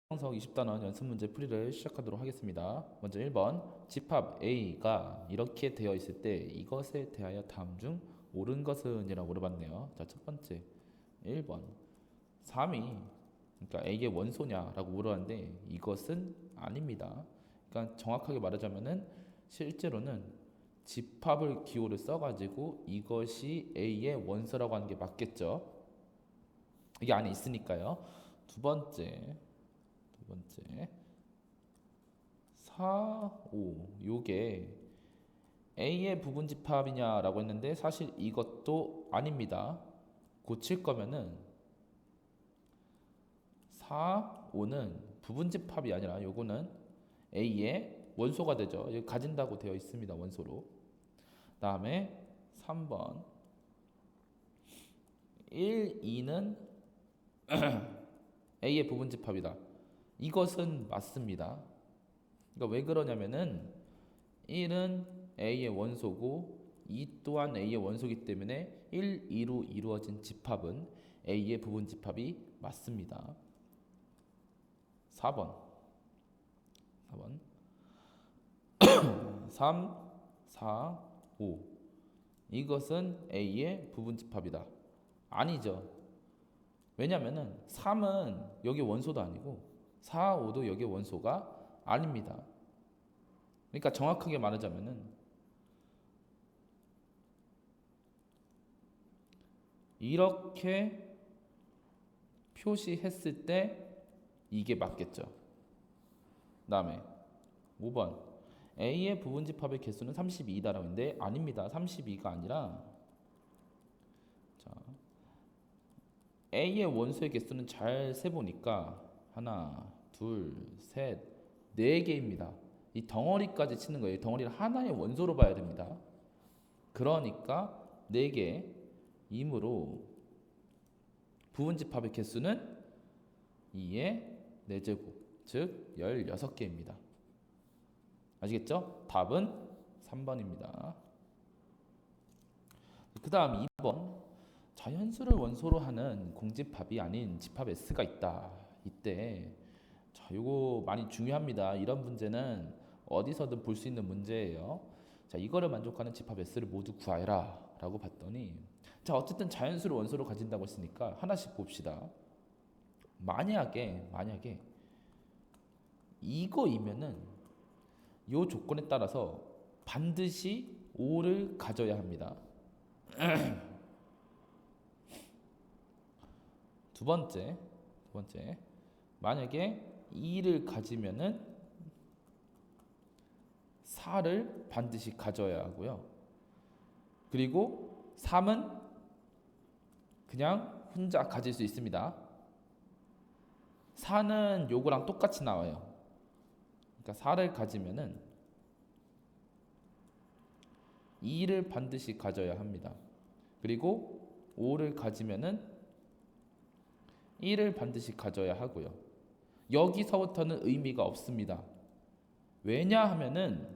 성석 20단원 연습 문제 풀이를 시작하도록 하겠습니다. 먼저 1번 집합 A가 이렇게 되어 있을 때 이것에 대하여 다음 중 옳은 것은? 이라고 물어봤네요. 자, 첫 번째 1번 3이 그러니까 A의 원소냐라고 물어봤는데 이것은 아닙니다. 그러니까 정확하게 말하자면은 실제로는 집합을 기호를 써가지고 이것이 A의 원소라고 하는 게 맞겠죠. 이게 안에 있으니까요. 두 번째 4, 5 요게 A의 부분집합이냐라고 했는데 사실 이것도 아닙니다. 고칠 거면은 4, 5는 부분집합이 아니라 요거는 A의 원소가 되죠. 여기 가진다고 되어 있습니다. 원소로. 다음에 3번 1, 2는 A의 부분집합이다. 이것은 맞습니다. 그러니까 왜 그러냐면은 1은 A의 원소고 2 또한 A의 원소이기 때문에 1, 2로 이루어진 집합은 A의 부분집합이 맞습니다. 4번 3, 4, 5 이것은 A의 부분집합이다. 아니죠. 왜냐면은 3은 여기 원소도 아니고 4, 5도 여기 원소가 아닙니다. 그러니까 정확하게 말하자면은 이렇게 표시했을 때 이게 맞겠죠. 그다음에 5번 A의 부분집합의 개수는 32다라고 했는데 아닙니다. 32가 아니라 자, A의 원소의 개수는 잘 세보니까 하나, 둘, 셋, 네 개입니다. 이 덩어리까지 치는 거예요. 덩어리를 하나의 원소로 봐야 됩니다. 그러니까 4개이므로 부분집합의 개수는 2의 4제곱, 즉 16개입니다. 아시겠죠? 답은 3번입니다. 그 다음 2번 자연수를 원소로 하는 공집합이 아닌 집합 S가 있다. 이때 자, 이거 많이 중요합니다. 이런 문제는 어디서든 볼 수 있는 문제예요. 자, 이거를 만족하는 집합 S를 모두 구하라 라고 봤더니 자, 어쨌든 자연수를 원소로 가진다고 했으니까 하나씩 봅시다. 만약에 이거이면은 이 조건에 따라서 반드시 5를 가져야 합니다. 두 번째 만약에 2를 가지면은 4를 반드시 가져야 하고요. 그리고 3은 그냥 혼자 가질 수 있습니다. 4는 요거랑 똑같이 나와요. 그러니까 4를 가지면은 2를 반드시 가져야 합니다. 그리고 5를 가지면은 1을 반드시 가져야 하고요. 여기서부터는 의미가 없습니다. 왜냐하면은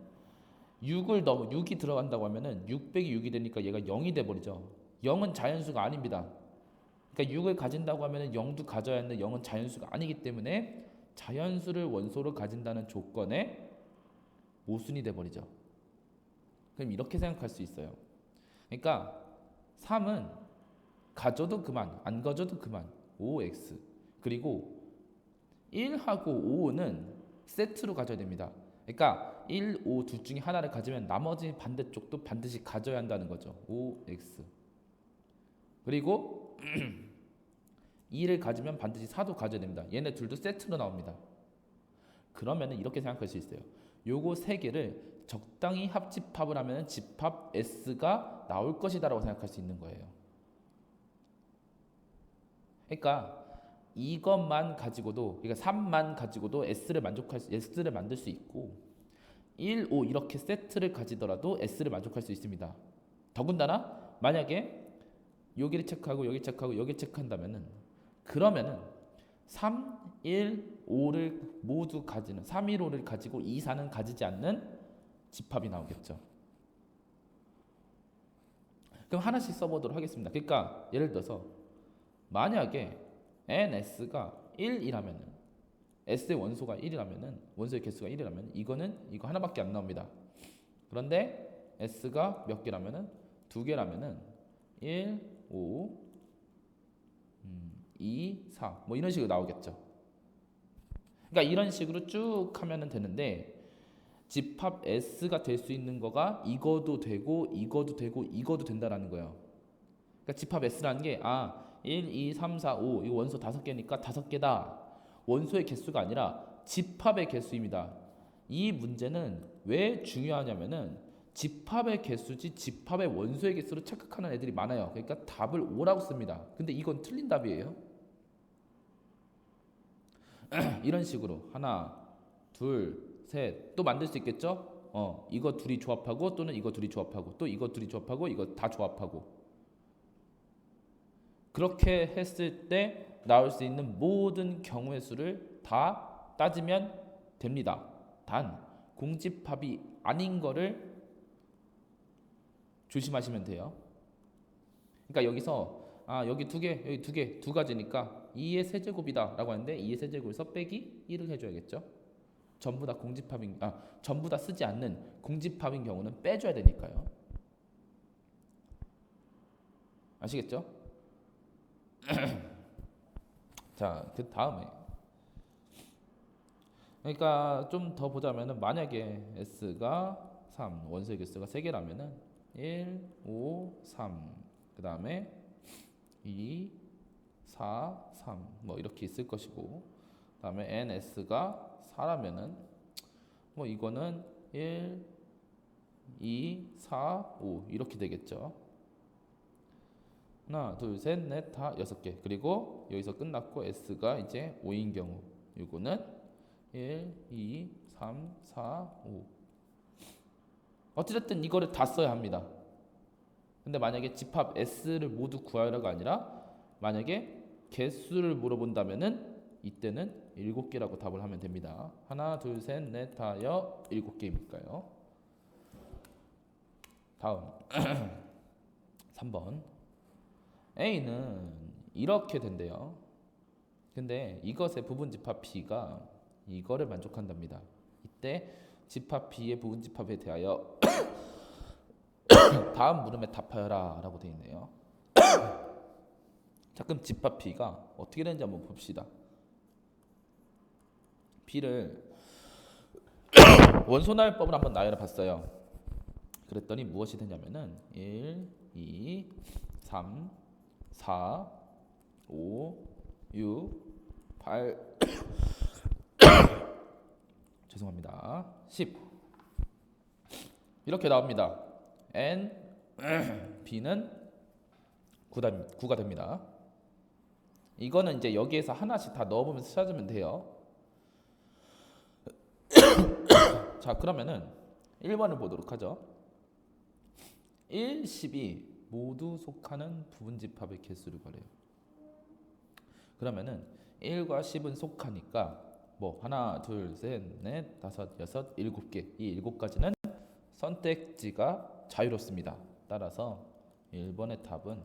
6이 들어간다고 하면은 6 빼기 6이 되니까 얘가 0이 돼 버리죠. 0은 자연수가 아닙니다. 그러니까 6을 가진다고 하면은 0도 가져야 하는데 0은 자연수가 아니기 때문에 자연수를 원소로 가진다는 조건에 모순이 돼 버리죠. 그럼 이렇게 생각할 수 있어요. 그러니까 3은 가져도 그만, 안 가져도 그만. 5x. 그리고 1하고 5는 세트로 가져야 됩니다. 그러니까 1, 5 둘 중에 하나를 가지면 나머지 반대쪽도 반드시 가져야 한다는 거죠. 5x. 그리고 2를 가지면 반드시 4도 가져야 됩니다. 얘네 둘도 세트로 나옵니다. 그러면 이렇게 생각할 수 있어요. 요거 세 개를 적당히 합집합을 하면 집합 S가 나올 것이다라고 생각할 수 있는 거예요. 그러니까 이것만 가지고도 그러니까 3만 가지고도 S를 만들 수 있고 1, 5 이렇게 세트를 가지더라도 S를 만족할 수 있습니다. 더군다나 만약에 여기를 체크하고 여기 체크하고 여기 체크한다면은 그러면은 3, 1, 5를 모두 가지는 3, 1, 5를 가지고 2, 4는 가지지 않는 집합이 나오겠죠. 그럼 하나씩 써보도록 하겠습니다. 그러니까 예를 들어서 만약에 NS가 1이라면은 S의 원소가 1이라면은 원소의 개수가 1이라면 이거는 이거 하나밖에 안 나옵니다. 그런데 S가 몇 개라면은 2개라면은 1, 5, 2, 4 뭐 이런 식으로 나오겠죠. 그러니까 이런 식으로 쭉 하면은 되는데 집합 S가 될 수 있는 거가 이거도 되고 이거도 되고 이거도 된다라는 거예요. 그러니까 집합 S라는 게 1, 2, 3, 4, 5 이거 원소 5개니까 5개다. 원소의 개수가 아니라 집합의 개수입니다. 이 문제는 왜 중요하냐면은 집합의 개수지 집합의 원소의 개수로 착각하는 애들이 많아요. 그러니까 답을 5라고 씁니다. 근데 이건 틀린 답이에요. 이런 식으로 하나, 둘, 셋 또 만들 수 있겠죠? 이거 둘이 조합하고 또는 이거 둘이 조합하고 또 이거 둘이 조합하고 이거 다 조합하고 그렇게 했을 때 나올 수 있는 모든 경우의 수를 다 따지면 됩니다. 단 공집합이 아닌 거를 조심하시면 돼요. 그러니까 여기서 여기 두 개, 여기 두 개, 두 가지니까 2의 세제곱이다라고 하는데 2의 세제곱에서 빼기 1을 해줘야겠죠. 전부 다 공집합인 전부 다 쓰지 않는 공집합인 경우는 빼줘야 되니까요. 아시겠죠? 자, 그 다음에 그러니까 좀 더 보자면은 만약에 S가 3, 원소의 개수가 3개라면은 1, 5, 3, 그 다음에 2, 4, 3 뭐 이렇게 있을 것이고 그 다음에 NS가 4라면은 뭐 이거는 1, 2, 4, 5 이렇게 되겠죠. 하나, 둘, 셋, 넷, 다 6개. 그리고 여기서 끝났고 S가 이제 5인 경우 이거는 1, 2, 3, 4, 5 어찌됐든 이거를 다 써야 합니다. 근데 만약에 집합 S를 모두 구하라가 아니라 만약에 개수를 물어본다면은 이때는 7개라고 답을 하면 됩니다. 하나, 둘, 셋, 넷, 다, 7개니까요. 다음 3번 A는 이렇게 된대요. 근데 이것의 부분 집합 B가 이거를 만족한답니다. 이때 집합 B의 부분 집합에 대하여 다음 물음에 답하여라 라고 되어 있네요. 자, 그럼 집합 B가 어떻게 되는지 한번 봅시다. B를 원소나열법을 한번 나열해 봤어요. 그랬더니 무엇이 되냐면은 1, 2, 3, 4, 5, 6, 8 죄송합니다. 10 이렇게 나옵니다. N, B는 9가 됩니다. 이거는 이제 여기에서 하나씩 다 넣어보면서 찾으면 돼요. 자, 그러면은 1번을 보도록 하죠. 1, 10이 모두 속하는 부분집합의 개수를 구하래요. 그러면은 1과 10은 속하니까 뭐 하나, 둘, 셋, 넷, 다섯, 여섯, 7개 이 7가지는 선택지가 자유롭습니다. 따라서 1번의 답은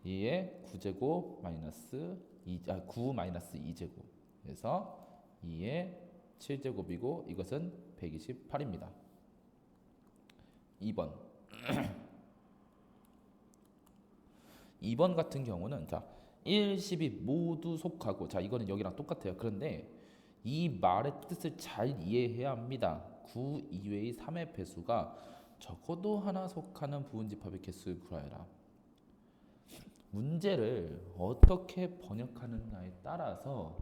2의 9제곱 마이너스 9 마이너스 2제곱 그래서 2의 7제곱이고 이것은 128입니다. 2번 2번 같은 경우는 자 1, 10이 모두 속하고 자 이거는 여기랑 똑같아요. 그런데 이 말의 뜻을 잘 이해해야 합니다. 9 이외의 3의 배수가 적어도 하나 속하는 부분집합의 개수를 구하여라. 문제를 어떻게 번역하느냐에 따라서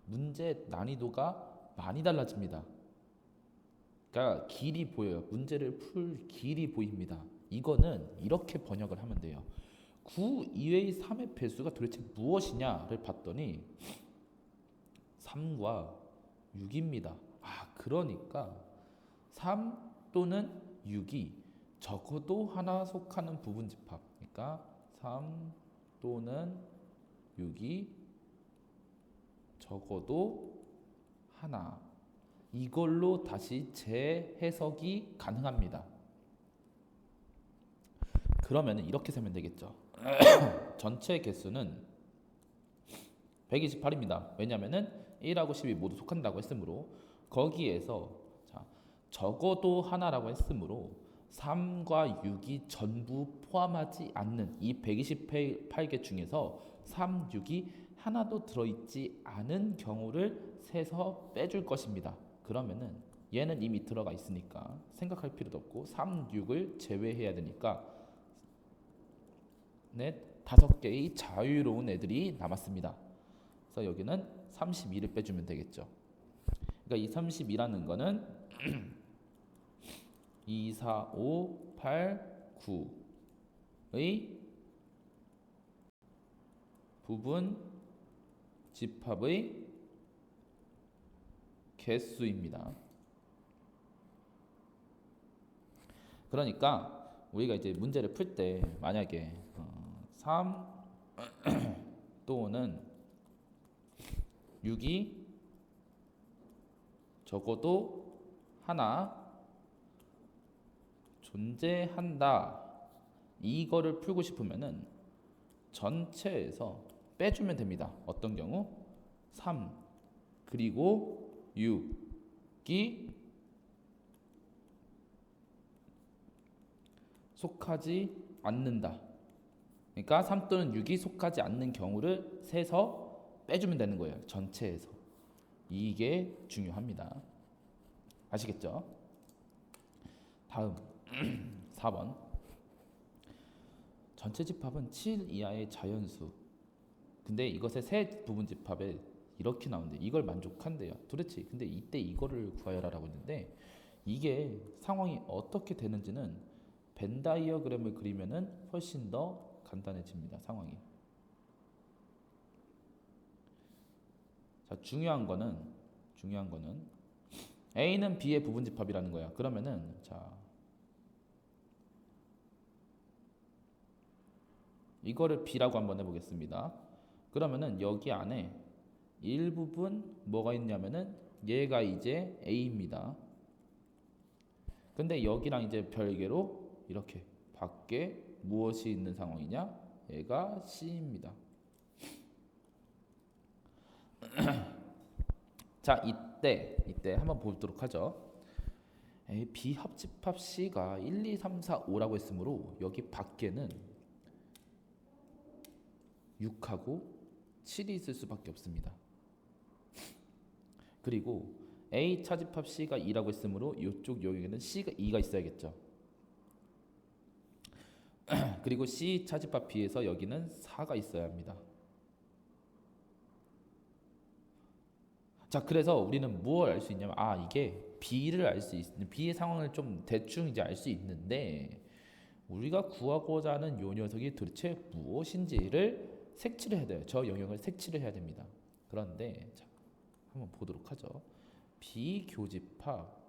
문제 난이도가 많이 달라집니다. 그러니까 길이 보여요. 문제를 풀 길이 보입니다. 이거는 이렇게 번역을 하면 돼요. 9 이외의 3의 배수가 도대체 무엇이냐를 봤더니 3과 6입니다. 그러니까 3 또는 6이 적어도 하나 속하는 부분집합. 그러니까 3 또는 6이 적어도 하나. 이걸로 다시 재해석이 가능합니다. 그러면 이렇게 세면 되겠죠. 전체 개수는 128입니다. 왜냐면은 1하고 10이 모두 속한다고 했으므로 거기에서 자, 적어도 하나라고 했으므로 3과 6이 전부 포함하지 않는 이 128개 중에서 3, 6이 하나도 들어있지 않은 경우를 세서 빼줄 것입니다. 그러면은 얘는 이미 들어가 있으니까 생각할 필요도 없고 3, 6을 제외해야 되니까 넷, 5개의 자유로운 애들이 남았습니다. 그래서 여기는 32를 빼주면 되겠죠. 그러니까 이 32라는 거는 2, 4, 5, 8, 9의 부분 집합의 개수입니다. 그러니까 우리가 이제 문제를 풀 때 만약에 3 또는 6이 적어도 하나 존재한다. 이거를 풀고 싶으면은 전체에서 빼주면 됩니다. 어떤 경우? 3 그리고 6이 속하지 않는다. 그러니까 3 또는 6이 속하지 않는 경우를 세서 빼주면 되는 거예요. 전체에서. 이게 중요합니다. 아시겠죠? 다음 4번. 전체 집합은 7 이하의 자연수. 근데 이것의 세 부분 집합에 이렇게 나오는데 이걸 만족한대요. 도대체 근데 이때 이거를 구하여라라고 했는데 이게 상황이 어떻게 되는지는 벤 다이어그램을 그리면은 훨씬 더 간단해집니다. 상황이. 자, 중요한 거는 A는 B의 부분 집합이라는 거야. 그러면은 자 이거를 B라고 한번 해보겠습니다. 그러면은 여기 안에 일부분 뭐가 있냐면은 얘가 이제 A입니다. 근데 여기랑 이제 별개로 이렇게 밖에 무엇이 있는 상황이냐? 얘가 C입니다. 자, 이때 한번 보도록 하죠. B 합집합 C가 1, 2, 3, 4, 5라고 했으므로 여기 밖에는 6하고 7이 있을 수밖에 없습니다. 그리고 A 차집합 C가 2라고 했으므로 이쪽 여기에는 C가 2가 있어야겠죠. 그리고 C 차집합 B에서 여기는 4가 있어야 합니다. 자, 그래서 우리는 무엇을 알 수 있냐면 이게 B를 알 수 있는 B의 상황을 좀 대충 이제 알 수 있는데 우리가 구하고자 하는 요 녀석이 도대체 무엇인지를 색칠을 해야 돼요. 저 영역을 색칠을 해야 됩니다. 그런데 자, 한번 보도록 하죠. B 교집합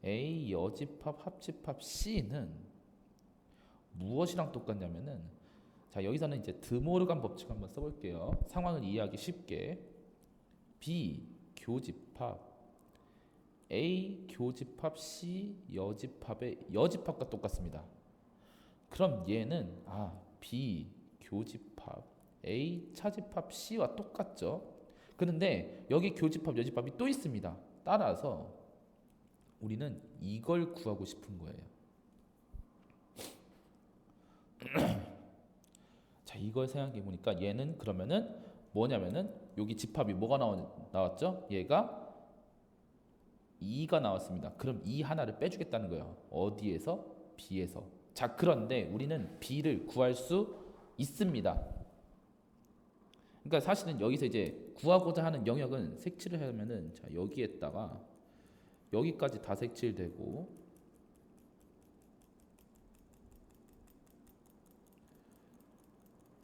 A 여집합 합집합 C는 무엇이랑 똑같냐면은 자, 여기서는 이제 드모르간 법칙 한번 써볼게요. 상황을 이해하기 쉽게 B 교집합 A 교집합 C 여집합의 여집합과 똑같습니다. 그럼 얘는 B 교집합 A 차집합 C와 똑같죠. 그런데 여기 교집합 여집합이 또 있습니다. 따라서 우리는 이걸 구하고 싶은 거예요. 자, 이걸 생각해 보니까 얘는 그러면은 뭐냐면은 여기 집합이 뭐가 나왔죠? 얘가 2가 나왔습니다. 그럼 이 하나를 빼주겠다는 거예요. 어디에서? B에서. 자, 그런데 우리는 B를 구할 수 있습니다. 그러니까 사실은 여기서 이제 구하고자 하는 영역은 색칠을 하면은 자, 여기에다가 여기까지 다 색칠되고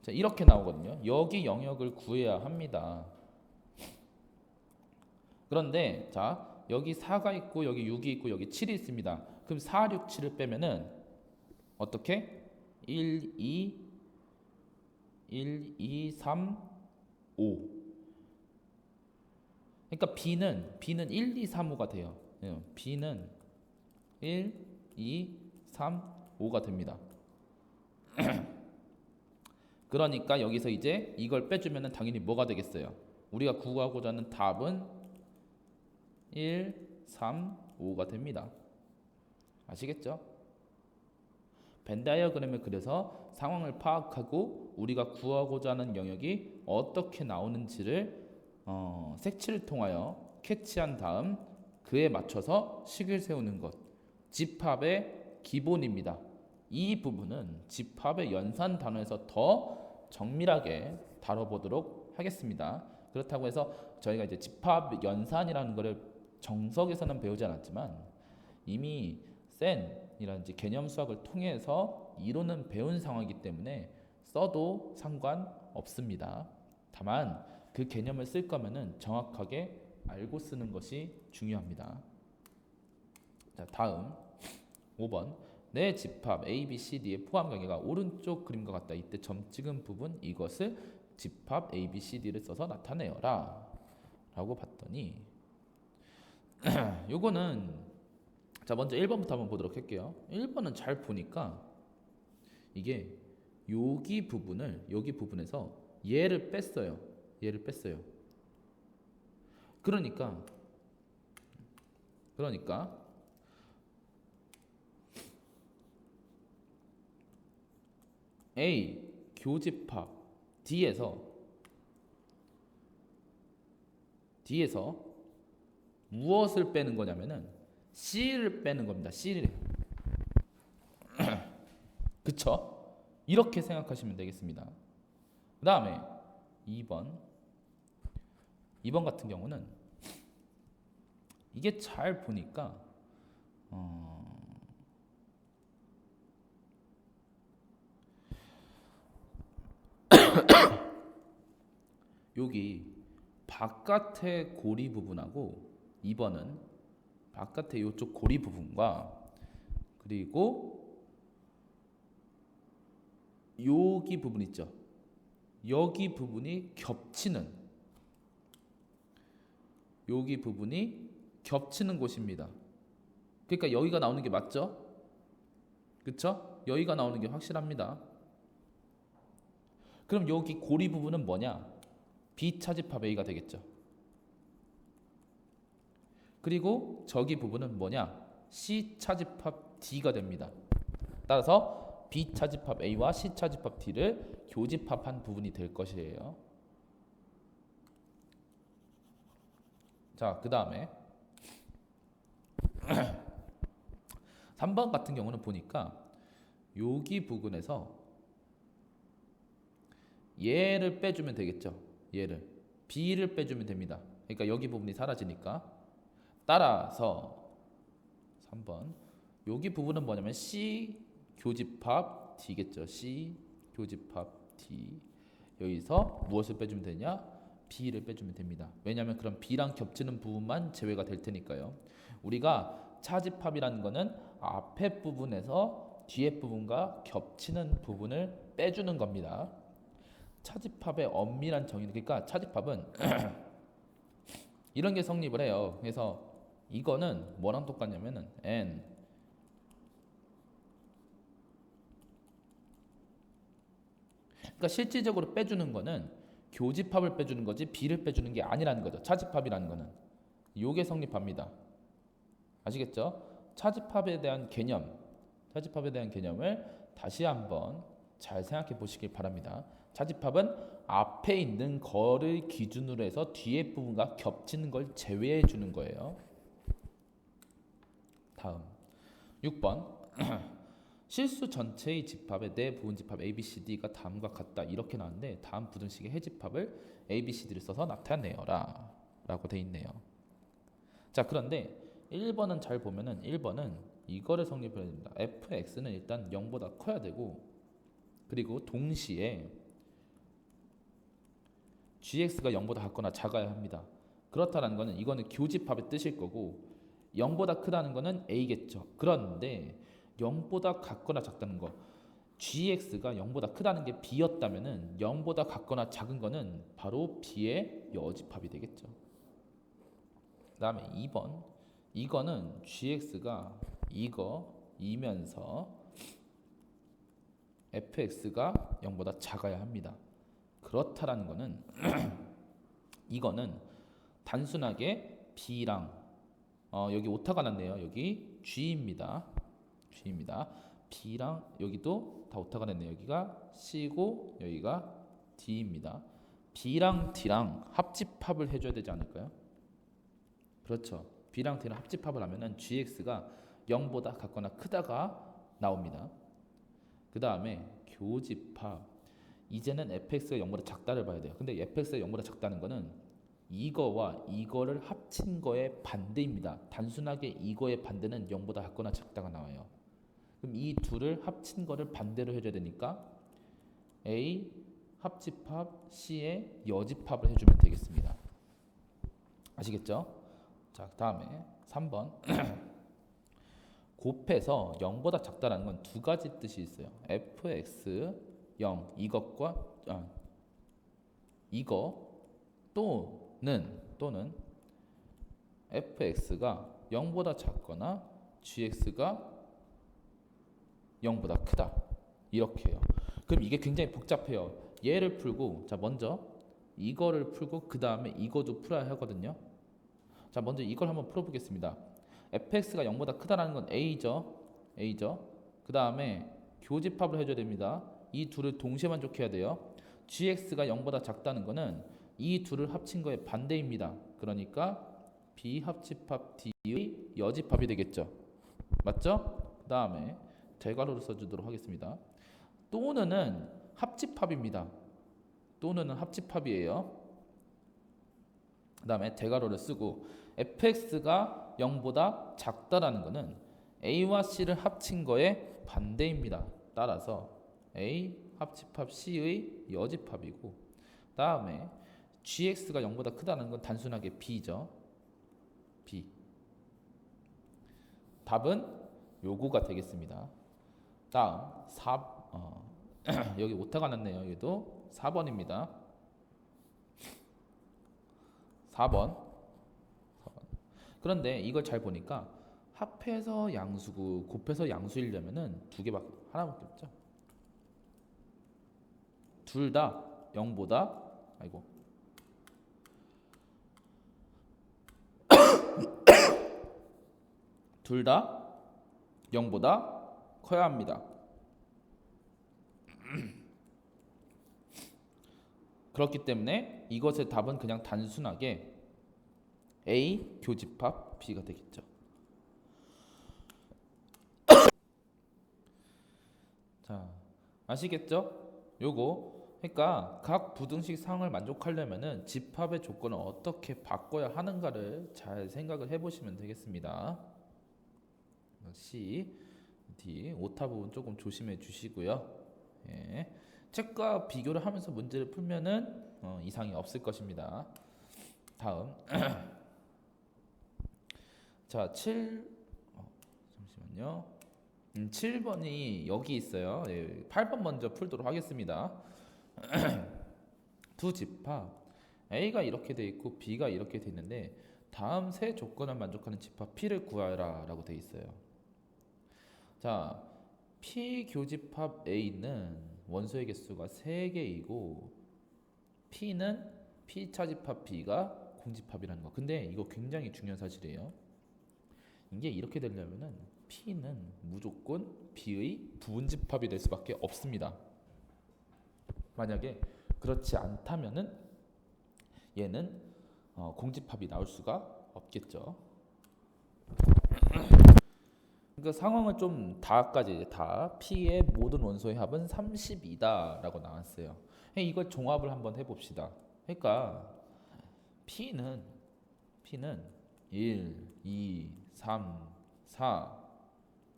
자, 이렇게 나오거든요. 여기 영역을 구해야 합니다. 그런데 자, 여기 4가 있고 여기 6이 있고 여기 7이 있습니다. 그럼 4, 6, 7을 빼면은 어떻게? 1, 2, 3, 5. 그러니까 B는 1, 2, 3, 5가 돼요. B는 1, 2, 3, 5가 됩니다. 그러니까 여기서 이제 이걸 빼주면은 당연히 뭐가 되겠어요? 우리가 구하고자 하는 답은 1, 3, 5가 됩니다. 아시겠죠? 벤 다이어그램을 그려서 상황을 파악하고 우리가 구하고자 하는 영역이 어떻게 나오는지를 색칠을 통하여 캐치한 다음 그에 맞춰서 식을 세우는 것, 집합의 기본입니다. 이 부분은 집합의 연산 단원에서 더 정밀하게 다뤄보도록 하겠습니다. 그렇다고 해서 저희가 이제 집합 연산이라는 것을 정석에서는 배우지 않았지만 이미 센이라든지 개념 수학을 통해서 이론은 배운 상황이기 때문에 써도 상관없습니다. 다만 그 개념을 쓸 거면은 정확하게 알고 쓰는 것이 중요합니다. 자, 다음 5번. 내 집합 A, B, C, D의 포함 관계가 오른쪽 그림과 같다. 이때 점 찍은 부분 이것을 집합 A, B, C, D를 써서 나타내어라 라고 봤더니 요거는 자 먼저 1번부터 한번 보도록 할게요. 1번은 잘 보니까 이게 여기 부분에서 얘를 뺐어요. 그러니까 A 교집합 D에서 무엇을 빼는 거냐면은 C를 빼는 겁니다. C를. 그쵸? 이렇게 생각하시면 되겠습니다. 그 다음에 2번 같은 경우는 이게 잘 보니까 여기 바깥의 고리 부분하고 2번은 바깥의 이쪽 고리 부분과 그리고 여기 부분 있죠. 여기 부분이 겹치는 곳입니다. 그러니까 여기가 나오는 게 맞죠? 그쵸? 여기가 나오는 게 확실합니다. 그럼 여기 고리 부분은 뭐냐? B차집합 A가 되겠죠. 그리고 저기 부분은 뭐냐? C차집합 D가 됩니다. 따라서 B차집합 A와 C차집합 D를 교집합한 부분이 될 것이에요. 자, 그 다음에 3번 같은 경우는 보니까 여기 부분에서 얘를 빼주면 되겠죠. 얘를 B를 빼주면 됩니다. 그러니까 여기 부분이 사라지니까 따라서 3번 여기 부분은 뭐냐면 C 교집합 D겠죠. C 교집합 D 여기서 무엇을 빼주면 되냐? B를 빼주면 됩니다. 왜냐하면 그럼 B랑 겹치는 부분만 제외가 될 테니까요. 우리가 차집합이라는 거는 앞에 부분에서 뒤에 부분과 겹치는 부분을 빼주는 겁니다. 차집합의 엄밀한 정의는 그러니까 차집합은 이런 게 성립을 해요. 그래서 이거는 뭐랑 똑같냐면은 N 그러니까 실질적으로 빼주는 거는 교집합을 빼주는 거지 B를 빼주는 게 아니라는 거죠. 차집합이라는 거는 요게 성립합니다. 아시겠죠? 차집합에 대한 개념을 다시 한번 잘 생각해 보시길 바랍니다. 차집합은 앞에 있는 거를 기준으로 해서 뒤에 부분과 겹치는 걸 제외해 주는 거예요. 다음 6번 실수 전체의 집합의 내 부분집합 ABCD가 다음과 같다 이렇게 나왔는데 다음 부등식의 해집합을 ABCD를 써서 나타내어라 라고 돼 있네요. 자, 그런데 1번은 잘 보면은 1번은 이거를 성립해야 됩니다. fx는 일단 0보다 커야 되고 그리고 동시에 gx가 0보다 같거나 작아야 합니다. 그렇다는 거는 이거는 교집합의 뜻일 거고 0보다 크다는 거는 a겠죠. 그런데 0보다 같거나 작다는 거 gx가 0보다 크다는 게 b였다면은 0보다 같거나 작은 거는 바로 b의 여집합이 되겠죠. 그 다음에 2번 이거는 gx가 이거 이면서 fx가 0보다 작아야 합니다. 그렇다라는 거는 이거는 단순하게 b랑 여기 오타가 났네요. 여기 g입니다. b랑 여기도 다 오타가 났네요. 여기가 c고 여기가 d입니다. b랑 d랑 합집합을 해줘야 되지 않을까요? 그렇죠. b랑 d랑 합집합을 하면은 gx가 0보다 같거나 크다가 나옵니다. 그 다음에 교집합. 이제는 fx가 0보다 작다를 봐야 돼요. 근데 fx가 0보다 작다는 거는 이거와 이거를 합친 거의 반대입니다. 단순하게 이거의 반대는 0보다 같거나 작다가 나와요. 그럼 이 둘을 합친 거를 반대로 해줘야 되니까 A 합집합 C의 여집합을 해주면 되겠습니다. 아시겠죠? 자, 다음에 3번 곱해서 0보다 작다라는 건 두 가지 뜻이 있어요. fx 0 이것과 이거 또는 fx가 0보다 작거나 gx가 0보다 크다 이렇게 해요. 그럼 이게 굉장히 복잡해요. 얘를 풀고 자 먼저 이거를 풀고 그 다음에 이거도 풀어야 하거든요. 자 먼저 이걸 한번 풀어보겠습니다. fx가 0보다 크다라는 건 a죠. 그 다음에 교집합을 해줘야 됩니다. 이 둘을 동시에 만족해야 돼요. gx가 0보다 작다는 거는 이 둘을 합친 거의 반대입니다. 그러니까 비합집합 d의 여집합이 되겠죠. 맞죠? 그 다음에 대괄호를 써주도록 하겠습니다. 또는은 합집합입니다. 또는은 합집합이에요. 그 다음에 대괄호를 쓰고 fx가 0보다 작다라는 것은 a와 c를 합친 거의 반대입니다. 따라서 a 합집합 c의 여집합이고 다음에 gx가 0보다 크다는 건 단순하게 b죠. b. 답은 요거가 되겠습니다. 다음 여기 오타가 났네요. 여기도 4번입니다. 4번. 그런데 이걸 잘 보니까 합해서 양수고 곱해서 양수이려면은 두 개밖에 하나밖에 없죠. 둘 다 0보다 둘 다 0보다 커야 합니다. 그렇기 때문에 이것의 답은 그냥 단순하게 A 교집합 B가 되겠죠. 자, 아시겠죠? 요거 그러니까 각 부등식 상을 만족하려면은 집합의 조건을 어떻게 바꿔야 하는가를 잘 생각을 해보시면 되겠습니다. C, D, 오타 부분 조금 조심해 주시고요. 예. 책과 비교를 하면서 문제를 풀면은 이상이 없을 것입니다. 다음 자 잠시만요. 7번이 여기 있어요. 예, 8번 먼저 풀도록 하겠습니다. 두 집합 A가 이렇게 돼 있고 B가 이렇게 돼 있는데 다음 세 조건을 만족하는 집합 P를 구하라 라고 돼 있어요. 자, P 교집합 A는 원소의 개수가 3개이고 P는 P 차집합 B가 공집합이라는 거. 근데 이거 굉장히 중요한 사실이에요. 이게 이렇게 되려면은 P는 무조건 B의 부분집합이 될 수밖에 없습니다. 만약에 그렇지 않다면은 얘는 공집합이 나올 수가 없겠죠. 그러니까 상황을 좀 다까지 다 P의 모든 원소의 합은 32다라고 나왔어요. 이걸 종합을 한번 해봅시다. 그러니까 P는 1, 2, 3, 4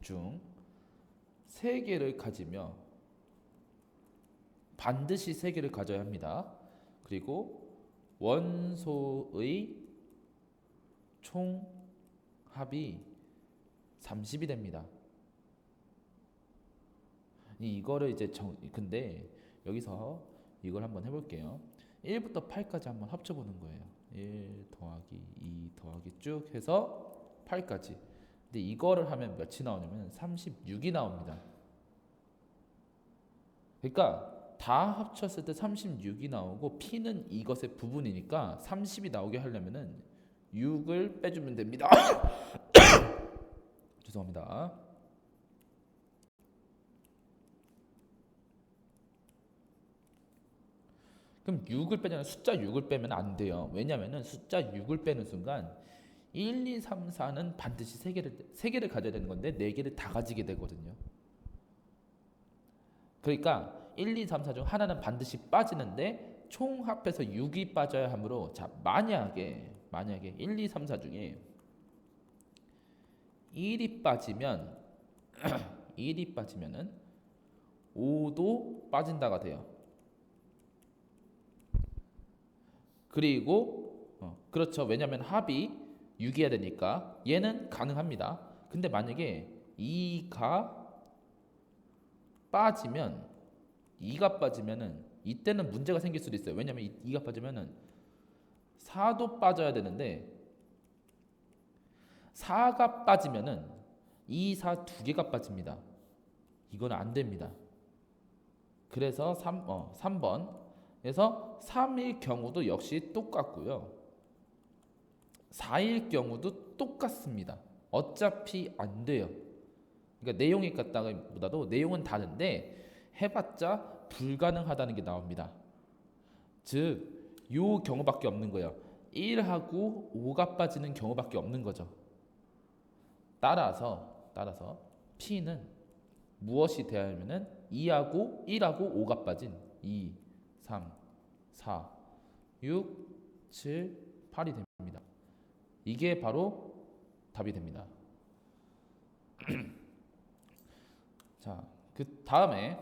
중 3개를 가지며 반드시 3개를 가져야 합니다. 그리고 원소의 총합이 30이 됩니다. 이거를 이제 근데 여기서 이걸 한번 해볼게요. 1부터 8까지 한번 합쳐보는 거예요. 1 더하기 2 더하기 쭉 해서 8까지. 근데 이거를 하면 몇이 나오냐면 36이 나옵니다. 그러니까 다 합쳤을 때 36이 나오고 P는 이것의 부분이니까 30이 나오게 하려면은 6을 빼주면 됩니다. 죄송합니다. 그럼 6을 빼잖아요. 숫자 6을 빼면 안 돼요. 왜냐면은 숫자 6을 빼는 순간 1, 2, 3, 4는 반드시 3개를 가져야 되는 건데 4개를 다 가지게 되거든요. 그러니까 1, 2, 3, 4 중 하나는 반드시 빠지는데 총 합해서 6이 빠져야 하므로 자, 만약에 1, 2, 3, 4 중에 1이 빠지면 1이 빠지면은 5도 빠진다가 돼요. 그리고 그렇죠. 왜냐면 합이 6이어야 되니까 얘는 가능합니다. 근데 만약에 2가 빠지면 2가 빠지면은 이때는 문제가 생길 수도 있어요. 왜냐면 2가 빠지면은 4도 빠져야 되는데 4가 빠지면은 2, 4 두 개가 빠집니다. 이건 안 됩니다. 그래서 3번에서 3일 경우도 역시 똑같고요. 4일 경우도 똑같습니다. 어차피 안 돼요. 그러니까 내용이 같다기보다도 내용은 다른데 해봤자 불가능하다는 게 나옵니다. 즉, 요 경우밖에 없는 거예요. 1하고 5가 빠지는 경우밖에 없는 거죠. 따라서 P는 무엇이 돼야 하면은 2하고 1하고 5가 빠진 2, 3, 4, 6, 7, 8이 됩니다. 이게 바로 답이 됩니다. 자, 그 다음에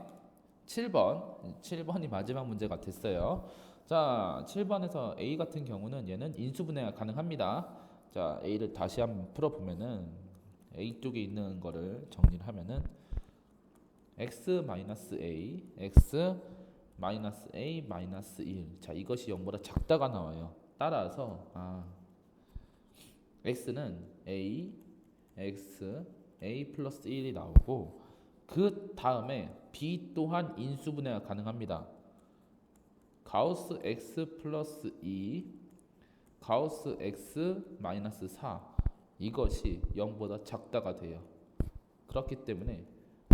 7번이 마지막 문제가 됐어요. 자, 7번에서 A 같은 경우는 얘는 인수분해가 가능합니다. 자, A를 다시 한번 풀어보면은 A 쪽에 있는 거를 정리를 하면은 x-a, x-a-1. 자, 이것이 0보다 작다가 나와요. 따라서 x는 a, x, a 플러스 1이 나오고 그 다음에 b 또한 인수분해가 가능합니다. 가우스 x 플러스 2, 가우스 x 마이너스 4 이것이 0보다 작다가 돼요. 그렇기 때문에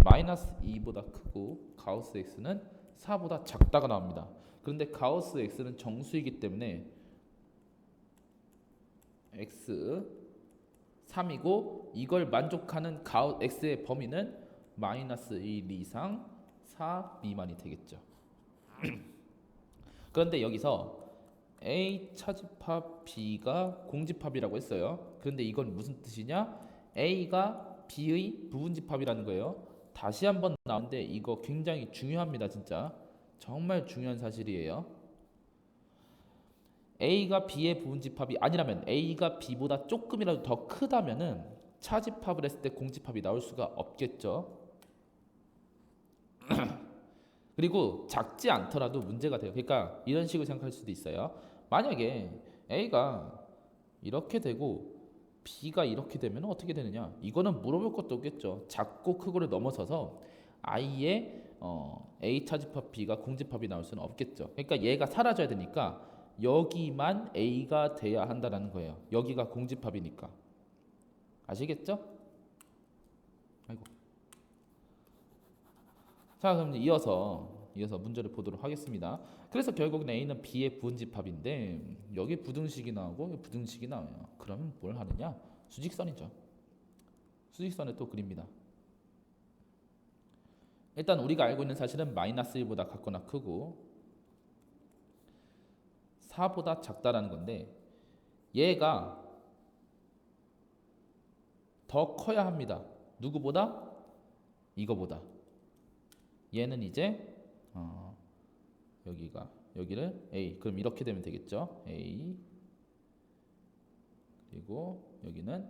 마이너스 2보다 크고 가우스 x는 4보다 작다가 나옵니다. 그런데 가우스 x는 정수이기 때문에 x 3이고 이걸 만족하는 x의 범위는 마이너스 1 이상 4 미만이 되겠죠. 그런데 여기서 A 차집합 B가 공집합이라고 했어요. 그런데 이건 무슨 뜻이냐? A가 B의 부분집합이라는 거예요. 다시 한번 나오는데 이거 굉장히 중요합니다. 진짜 정말 중요한 사실이에요. A가 B의 부분집합이 아니라면 A가 B보다 조금이라도 더 크다면은 차집합을 했을 때 공집합이 나올 수가 없겠죠. 그리고 작지 않더라도 문제가 돼요. 그러니까 이런 식으로 생각할 수도 있어요. 만약에 A가 이렇게 되고 B가 이렇게 되면 어떻게 되느냐? 이거는 물어볼 것도 없겠죠. 작고 크고를 넘어서서 아예 A 차집합 B가 공집합이 나올 수는 없겠죠. 그러니까 얘가 사라져야 되니까 여기만 A가 돼야 한다는 거예요. 여기가 공집합이니까. 아시겠죠? 아이고. 자, 그럼 이어서 문제를 보도록 하겠습니다. 그래서 결국은 A는 B의 부분집합인데 여기 부등식이 나오고 여기 부등식이 나와요. 그러면 뭘 하느냐? 수직선이죠. 수직선을 또 그립니다. 일단 우리가 알고 있는 사실은 마이너스 1보다 같거나 크고 4보다 작다라는 건데 얘가 더 커야 합니다. 누구보다? 이거보다. 얘는 이제 여기를 A. 그럼 이렇게 되면 되겠죠. A 그리고 여기는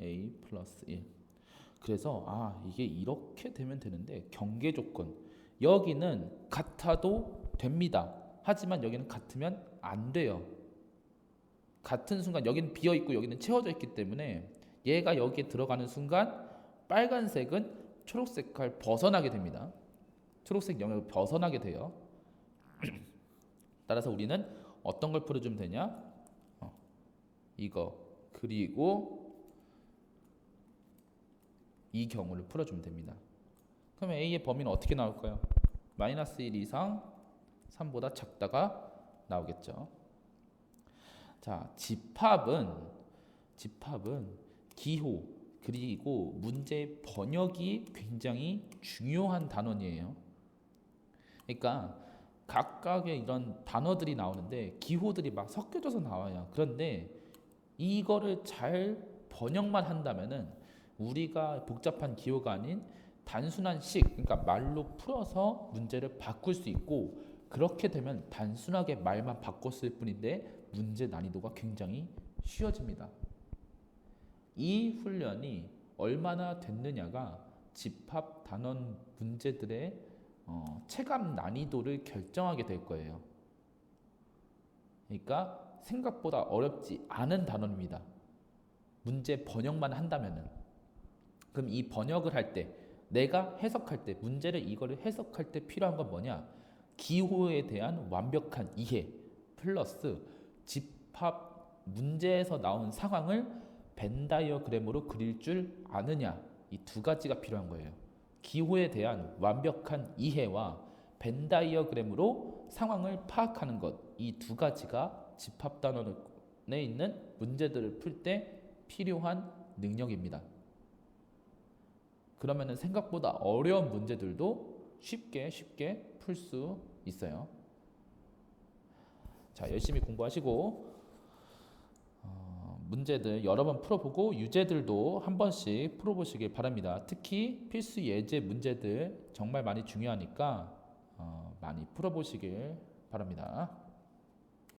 A 플러스 1. 그래서 이게 이렇게 되면 되는데 경계 조건 여기는 같아도 됩니다. 하지만 여기는 같으면 안 돼요. 같은 순간 여기는 비어 있고 여기는 채워져 있기 때문에 얘가 여기에 들어가는 순간 빨간색은 초록색깔 벗어나게 됩니다. 초록색 영역을 벗어나게 돼요. 따라서 우리는 어떤 걸 풀어주면 되냐? 이거 그리고 이 경우를 풀어주면 됩니다. 그러면 A의 범위는 어떻게 나올까요? 마이너스 1 이상 3보다 작다가 나오겠죠. 자, 집합은 기호 그리고 문제 번역이 굉장히 중요한 단원이에요. 그러니까 각각의 이런 단어들이 나오는데 기호들이 막 섞여져서 나와요. 그런데 이거를 잘 번역만 한다면은 우리가 복잡한 기호가 아닌 단순한 식, 그러니까 말로 풀어서 문제를 바꿀 수 있고, 그렇게 되면 단순하게 말만 바꿨을 뿐인데 문제 난이도가 굉장히 쉬워집니다. 이 훈련이 얼마나 됐느냐가 집합 단원 문제들의 체감 난이도를 결정하게 될 거예요. 그러니까 생각보다 어렵지 않은 단원입니다. 문제 번역만 한다면은. 그럼 이 번역을 할 때, 내가 해석할 때, 문제를 이거를 해석할 때 필요한 건 뭐냐? 기호에 대한 완벽한 이해 플러스 집합 문제에서 나온 상황을 벤 다이어그램으로 그릴 줄 아느냐, 이 두 가지가 필요한 거예요. 기호에 대한 완벽한 이해와 벤 다이어그램으로 상황을 파악하는 것, 이 두 가지가 집합 단원에 있는 문제들을 풀 때 필요한 능력입니다. 그러면은 생각보다 어려운 문제들도 쉽게 풀 수 있어요. 자, 열심히 공부하시고 문제들 여러 번 풀어보고 유제들도 한 번씩 풀어보시길 바랍니다. 특히 필수 예제 문제들 정말 많이 중요하니까 많이 풀어보시길 바랍니다.